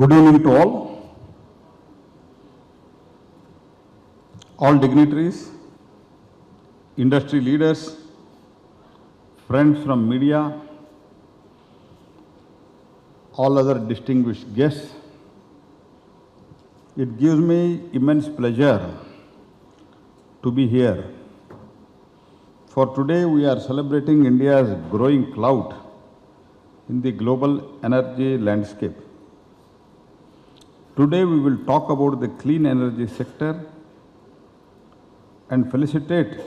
Good evening to all dignitaries, industry leaders, friends from media, all other distinguished guests. It gives me immense pleasure to be here. For today we are celebrating India's growing clout in the global energy landscape. Today we will talk about the clean energy sector and felicitate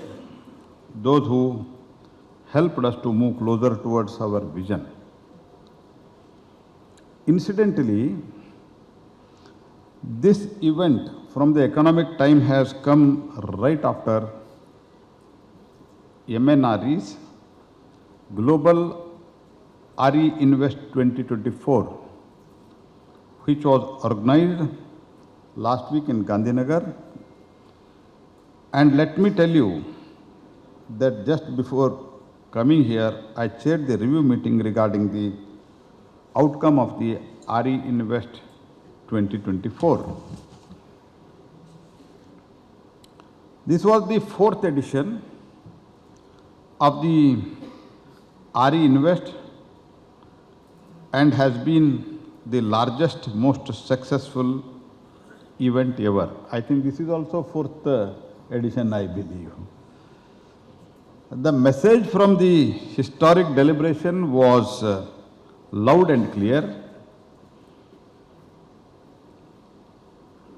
those who helped us to move closer towards our vision. Incidentally, this event from the Economic Times has come right after MNRE's Global RE Invest 2024, which was organized last week in Gandhinagar. And let me tell you that just before coming here, I chaired the review meeting regarding the outcome of the RE Invest 2024. This was the fourth edition of the RE Invest and has been the largest, most successful event ever. I think this is also fourth edition, I believe. The message from the historic deliberation was loud and clear.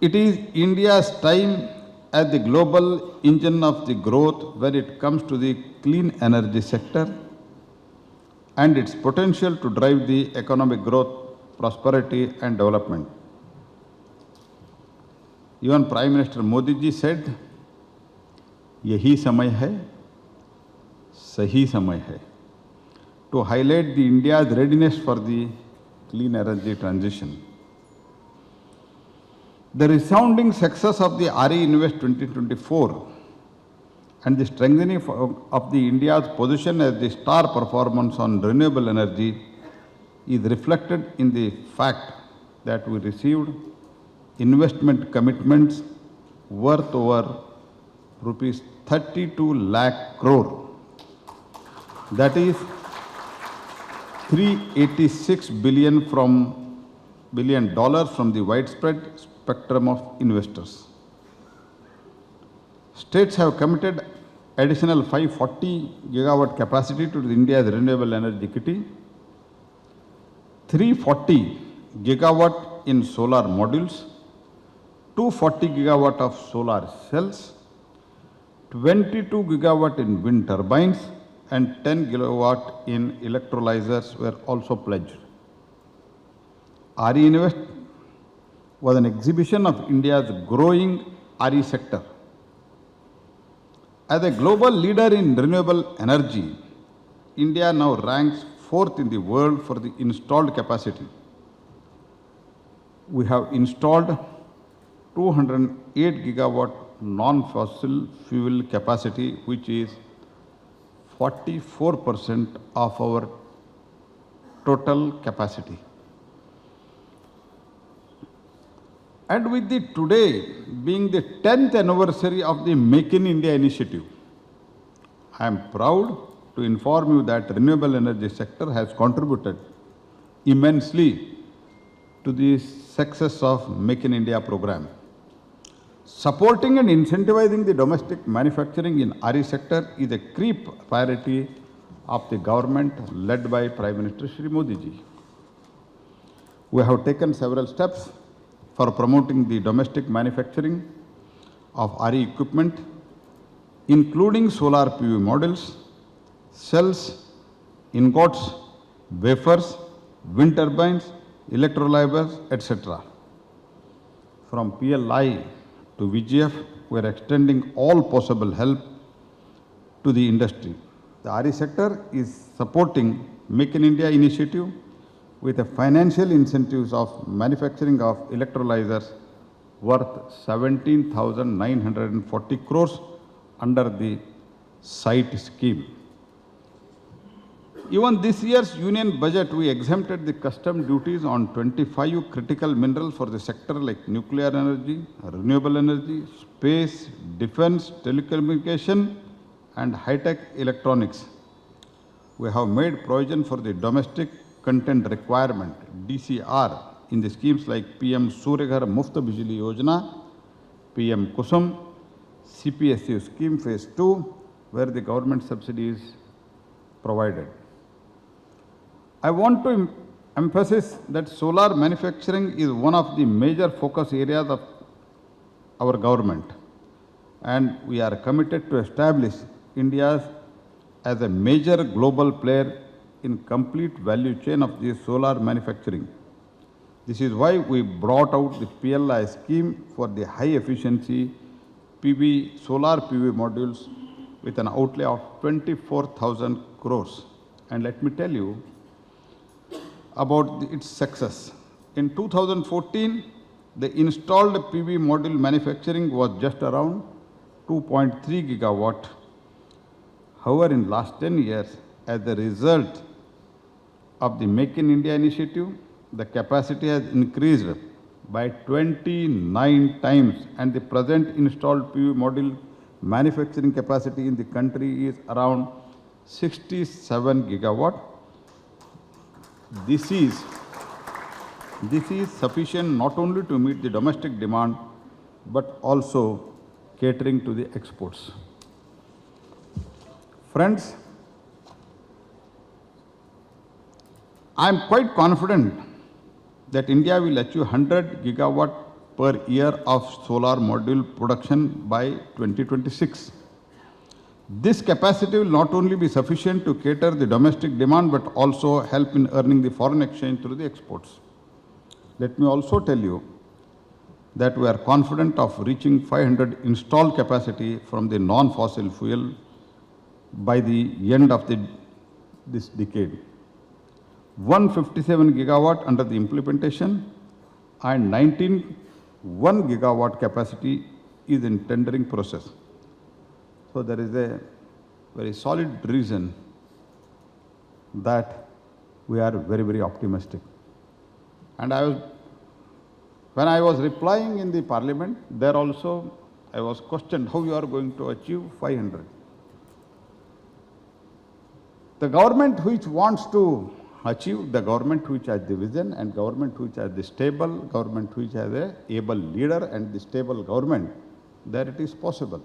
It is India's time as the global engine of the growth when it comes to the clean energy sector and its potential to drive the economic growth, prosperity and development. Even Prime Minister Modi ji said, "Yahi samay hai, sahi samay hai," to highlight the India's readiness for the clean energy transition. The resounding success of the RE Invest 2024 and the strengthening of the India's position as the star performance on renewable energy is reflected in the fact that we received investment commitments worth over rupees 32 lakh crore. That is 386 billion from the widespread spectrum of investors. States have committed additional 540 gigawatt capacity to India's renewable energy kitty, 340 gigawatt in solar modules, 240 gigawatt of solar cells, 22 gigawatt in wind turbines and 10 gigawatt in electrolyzers were also pledged. RE Invest was an exhibition of India's growing RE sector. As a global leader in renewable energy, India now ranks fourth in the world for the installed capacity. We have installed 208 gigawatt non-fossil fuel capacity, which is 44% of our total capacity. And with the today being the 10th anniversary of the Make in India initiative, I am proud to inform you that renewable energy sector has contributed immensely to the success of Make in India program. Supporting and incentivizing the domestic manufacturing in RE sector is a key priority of the government led by Prime Minister Shri Modi ji. We have taken several steps for promoting the domestic manufacturing of RE equipment, including solar PV models, cells, ingots, wafers, wind turbines, electrolyzers, etc. From PLI to VGF, we are extending all possible help to the industry. The RE sector is supporting Make in India initiative with a financial incentives of manufacturing of electrolyzers worth 17,940 crores under the SITE scheme. Even this year's union budget, we exempted the custom duties on 25 critical minerals for the sector like nuclear energy, renewable energy, space, defense, telecommunication, and high-tech electronics. We have made provision for the domestic content requirement, DCR, in the schemes like PM Surya Ghar Muft Bijli Yojana, PM Kusum, CPSU scheme phase 2, where the government subsidy is provided. I want to emphasize that solar manufacturing is one of the major focus areas of our government, and we are committed to establish India as a major global player in complete value chain of the solar manufacturing. This is why we brought out the PLI scheme for the high efficiency solar PV modules with an outlay of 24,000 crores. And let me tell you about its success. In 2014, the installed PV module manufacturing was just around 2.3 gigawatt. However, in last 10 years, as a result of the Make in India initiative, the capacity has increased by 29 times, and the present installed PV module manufacturing capacity in the country is around 67 gigawatt. This is sufficient not only to meet the domestic demand, but also catering to the exports. Friends, I am quite confident that India will achieve 100 gigawatt per year of solar module production by 2026. This capacity will not only be sufficient to cater the domestic demand, but also help in earning the foreign exchange through the exports. Let me also tell you that we are confident of reaching 500 installed capacity from the non-fossil fuel by the end of this decade. 157 gigawatt under the implementation and 1 gigawatt capacity is in tendering process. So there is a very solid reason that we are very, very optimistic. And when I was replying in the parliament, there also I was questioned how you are going to achieve 500. The government which wants to achieve, the government which has the vision, and government which has the stable, government which has a able leader and the stable government, there it is possible.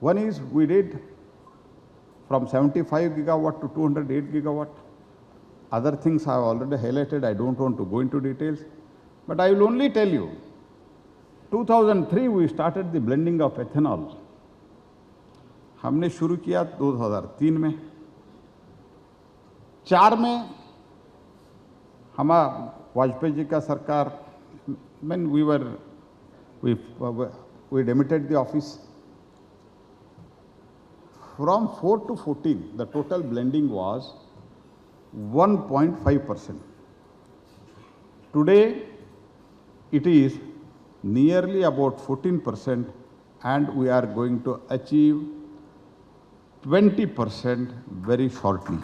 One is we did from 75 gigawatt to 208 gigawatt. Other things I have already highlighted, I don't want to go into details, but I will only tell you, 2003 we started the blending of ethanol. हमने शुरू किया 2003 में, 4 में हमारा वाजपेयी जी का सरकार, when we demitted the office. From 4 to 14, the total blending was 1.5%. Today, it is nearly about 14%, and we are going to achieve 20% very shortly.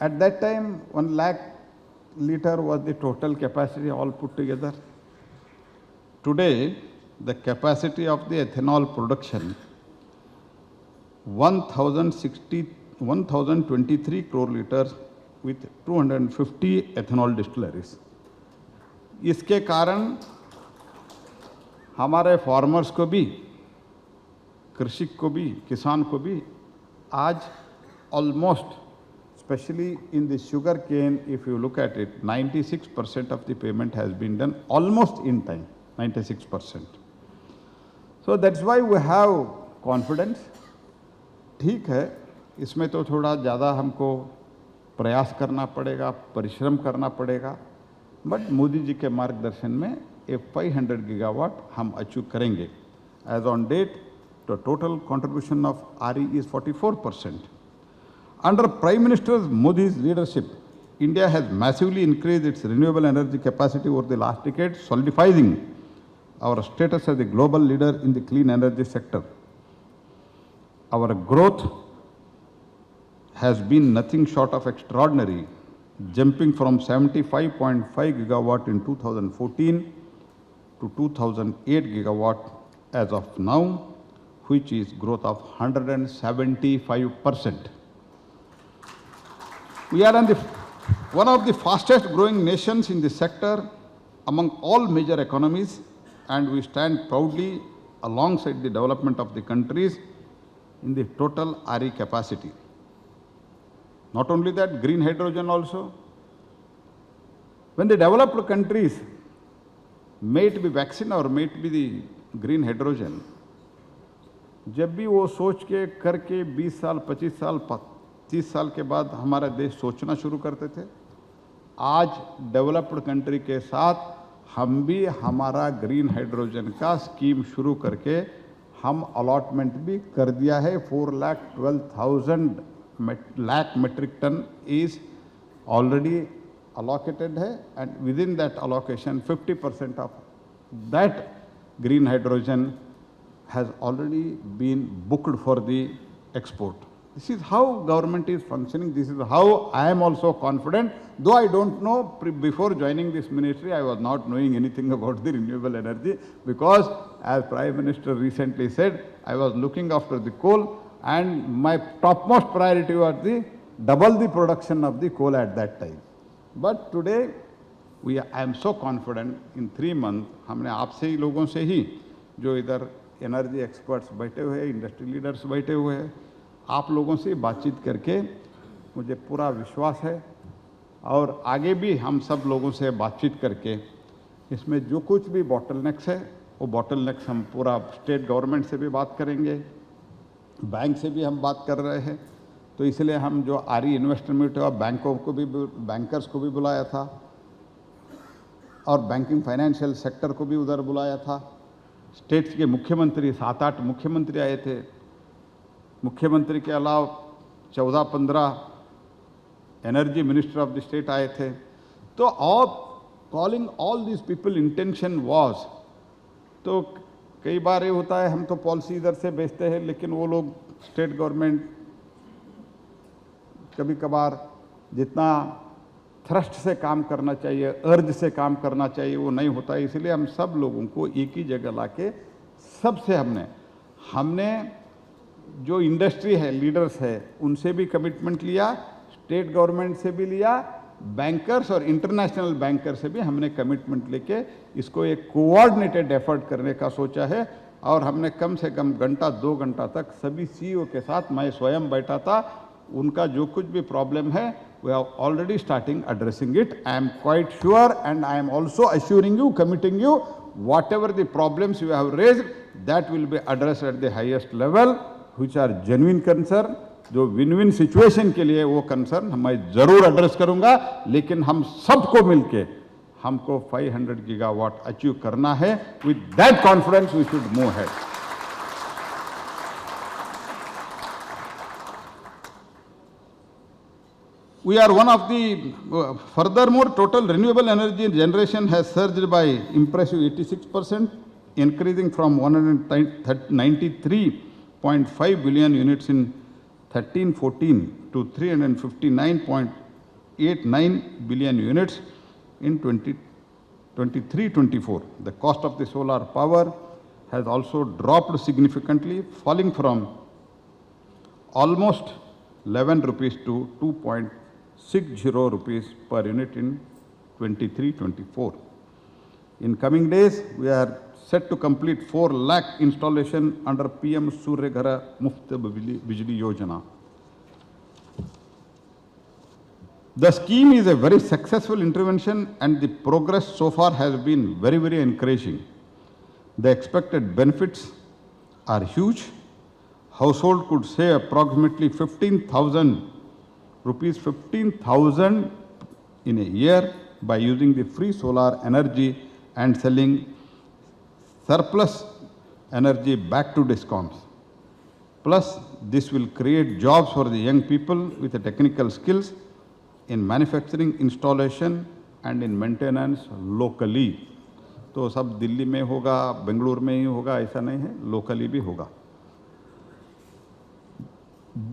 At that time, 1 lakh liter was the total capacity all put together. Today, the capacity of the ethanol production, 1,023 crore liters with 250 ethanol distilleries. इसके कारण हमारे farmers को भी, कृषक को भी, किसान को भी आज almost, especially in the sugar cane, if you look at it, 96% of the payment has been done almost in time, 96%. So that's why we have confidence. ठीक है, इसमें तो थोड़ा ज़्यादा हमको प्रयास करना पड़ेगा, परिश्रम करना पड़ेगा, बट मोदी जी के मार्गदर्शन में 500 gigawatt हम अचीव करेंगे. As on date, the total contribution of RE is 44%. Under Prime Minister Modi's leadership, India has massively increased its renewable energy capacity over the last decade, solidifying our status as a global leader in the clean energy sector. Our growth has been nothing short of extraordinary, jumping from 75.5 gigawatt in 2014 to 2008 gigawatt as of now, which is growth of 175%. We are one of the fastest growing nations in the sector among all major economies, and we stand proudly alongside the development of the countries in the total RE capacity. Not only that, green hydrogen also. When the developed countries, may it be vaccine or may it be the green hydrogen, जब भी वो सोच के करके 20 साल, 25 साल, 30 साल के बाद हमारा देश सोचना शुरू करते थे, आज डेवलप्ड कंट्री के साथ हम भी हमारा ग्रीन हाइड्रोजन का स्कीम शुरू करके हम अलॉटमेंट भी कर दिया है. 4,12,000 metric ton is already allocated है, and within that allocation 50% of that green hydrogen has already been booked for the export. This is how government is functioning. This is how I am also confident, though I don't know, before joining this ministry I was not knowing anything about the renewable energy, because as Prime Minister recently said, I was looking after the coal and my topmost priority was the double the production of the coal at that time. But today I am so confident in 3 months, हमने आपसे ही लोगों से ही जो इधर energy experts बैठे हुए हैं, industry leaders बैठे हुए हैं, आप लोगों से बातचीत करके मुझे पूरा विश्वास है, और आगे भी हम सब लोगों से बातचीत करके इसमें जो कुछ भी बॉटलनेक्स है वो बॉटलनेक्स हम पूरा स्टेट गवर्नमेंट से भी बात करेंगे, बैंक से भी हम बात कर रहे हैं. तो इसलिए हम जो आरई इन्वेस्टर मीट हुआ, बैंकर्स को भी बुलाया था और बैंकिंग फाइनेंशियल सेक्टर को भी उधर बुलाया था. स्टेट्स के मुख्यमंत्री 7-8 मुख्यमंत्री आए थे. मुख्यमंत्री के अलावा 14-15 energy minister of the state आए थे. तो all calling all this people intention was, तो कई बार ये होता है हम तो पॉलिसी इधर से बेचते हैं, लेकिन वो लोग स्टेट गवर्नमेंट कभी कभार जितना थ्रस्ट से काम करना चाहिए, अर्ज से काम करना चाहिए, वो नहीं होता है. इसलिए हम सब लोगों को एक ही जगह लाके सबसे हमने जो इंडस्ट्री है, लीडर्स है, उनसे भी कमिटमेंट लिया, स्टेट गवर्नमेंट से भी लिया, बैंकर्स और इंटरनेशनल बैंकर से भी हमने कमिटमेंट लेके इसको एक कोऑर्डिनेटेड एफर्ट करने का सोचा है. और हमने कम से कम घंटा 2 घंटा तक सभी सीईओ के साथ मैं स्वयं बैठा था. उनका जो कुछ भी प्रॉब्लम है we are already starting addressing it. I am quite sure, and I am also assuring you, committing you, whatever the problems you have raised, that will be addressed at the highest level, which are genuine concern. जो win-win situation के लिए वो concern मैं जरूर address करूँगा, लेकिन हम सबको मिलके हमको 500 gigawatt achieve करना है. With that confidence we should move ahead. We are one of the, furthermore, total renewable energy generation has surged by impressive 86%, increasing from 193.5 billion units in 13-14 to 359.89 billion units in 2023-24. The cost of the solar power has also dropped significantly, falling from almost 11 rupees to 2.60 rupees per unit in 23-24. In coming days, we are set to complete 4 lakh installation under PM Surya Ghar Muft Bijli Yojana. The scheme is a very successful intervention, and the progress so far has been very, very encouraging. The expected benefits are huge. Household could save approximately 15,000 in a year by using the free solar energy and selling surplus energy back to DISCOMs. Plus, this will create jobs for the young people with the technical skills in manufacturing, installation, and in maintenance locally. तो सब दिल्ली में होगा, बेंगलुरु में ही होगा, ऐसा नहीं है, locally भी होगा.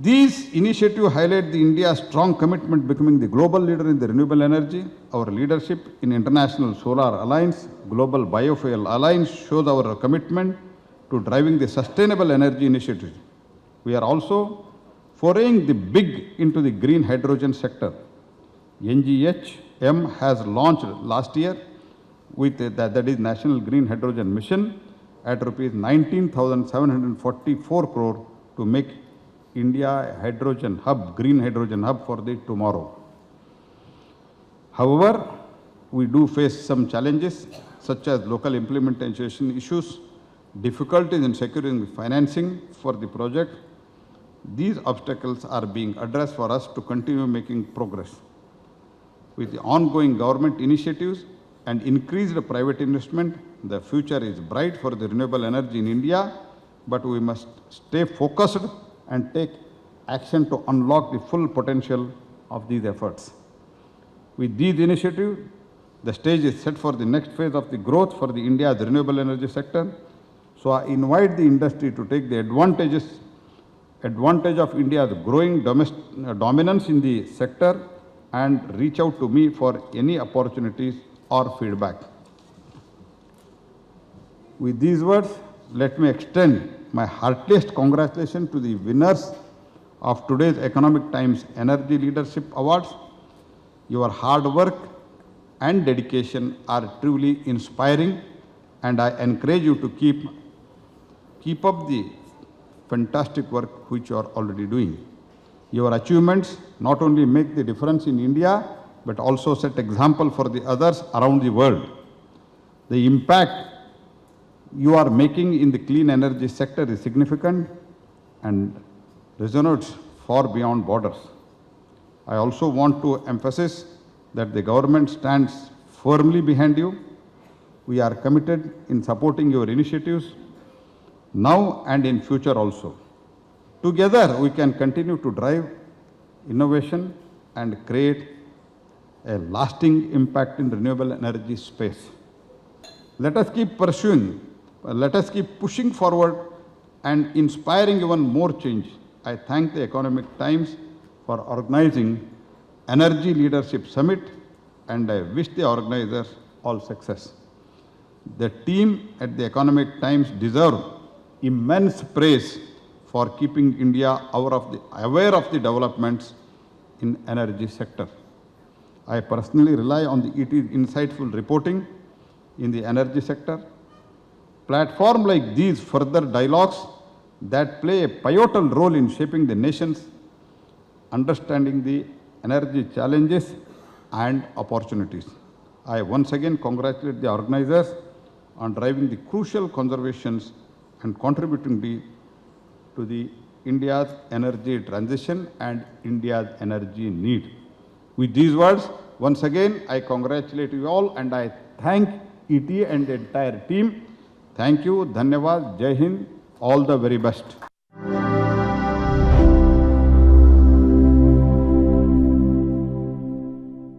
These initiatives highlight the India's strong commitment becoming the global leader in the renewable energy. Our leadership in International Solar Alliance, Global Biofuel Alliance shows our commitment to driving the sustainable energy initiatives. We are also foraying the big into the green hydrogen sector. NGHM has launched last year with that is National Green Hydrogen Mission at rupees 19,744 crore to make India hydrogen hub, green hydrogen hub for the tomorrow. However, we do face some challenges such as local implementation issues, difficulties in securing the financing for the project. These obstacles are being addressed for us to continue making progress. With the ongoing government initiatives and increased private investment, the future is bright for the renewable energy in India, but we must stay focused and take action to unlock the full potential of these efforts. With these initiatives, the stage is set for the next phase of the growth for the India's renewable energy sector. So I invite the industry to take the advantage of India's growing dominance in the sector and reach out to me for any opportunities or feedback. With these words, let me extend my heartiest congratulations to the winners of today's Economic Times Energy Leadership Awards. Your hard work and dedication are truly inspiring, and I encourage you to keep up the fantastic work which you are already doing. Your achievements not only make the difference in India, but also set example for the others around the world. The impact you are making in the clean energy sector is significant and resonates far beyond borders. I also want to emphasize that the government stands firmly behind you. We are committed in supporting your initiatives now and in future also. Together, we can continue to drive innovation and create a lasting impact in renewable energy space. Let us keep pushing forward and inspiring even more change. I thank the Economic Times for organizing Energy Leadership Summit, and I wish the organizers all success. The team at the Economic Times deserve immense praise for keeping India aware of the developments in energy sector. I personally rely on the ET's insightful reporting in the energy sector. Platforms like these further dialogues that play a pivotal role in shaping the nation's understanding the energy challenges and opportunities. I once again congratulate the organizers on driving the crucial conservations and contributing to the India's energy transition and India's energy need. With these words, once again, I congratulate you all and I thank ET and the entire team. Thank you, Dhanyavad, Jai Hind, all the very best.